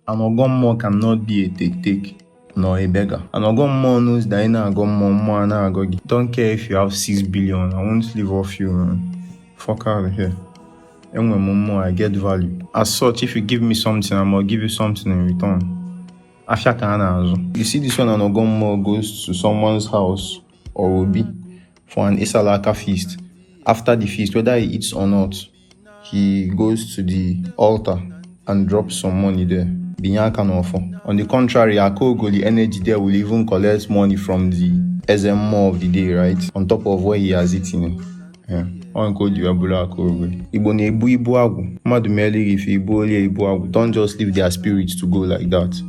An Ogommo cannot be a take nor a beggar. An Ogommo knows that in Agommo and Agogi. Don't care if you have 6 billion. I won't live off you, man. Fuck out of here. And when Momo, I get value. As such, if you give me something, I'm gonna give you something in return. You see this one, an Ogommo goes to someone's house or will be for an Isalaka feast. After the feast, whether he eats or not, he goes to the altar and drops some money there. On the contrary, Akogo, the energy there will even collect money from the SMO of the day, right? On top of what he has eaten. Yeah. Ibu Agwu. Don't just leave their spirits to go like that.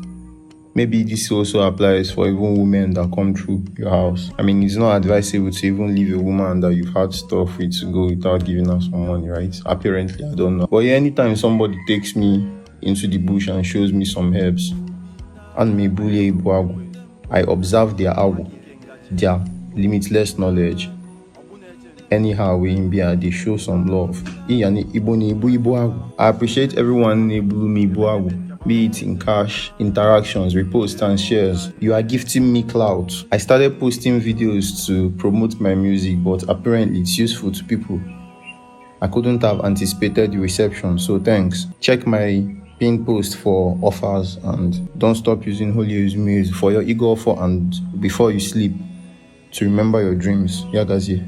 Maybe this also applies for even women that come through your house. I mean, it's not advisable to even leave a woman that you've had stuff with to go without giving her some money, right? Apparently, I don't know. But yeah, anytime somebody takes me into the bush and shows me some herbs, and me bully Ibu Agwu, I observe their agwu, their limitless knowledge. Anyhow, they show some love. I appreciate everyone enabling me Ibu Agwu. Be it in cash, interactions, reposts, and shares. You are gifting me clout. I started posting videos to promote my music, but apparently it's useful to people. I couldn't have anticipated the reception, so thanks. Check my pinned post for offers and don't stop using Holy Uzumi for your ego offer and before you sleep to remember your dreams. Yagazi.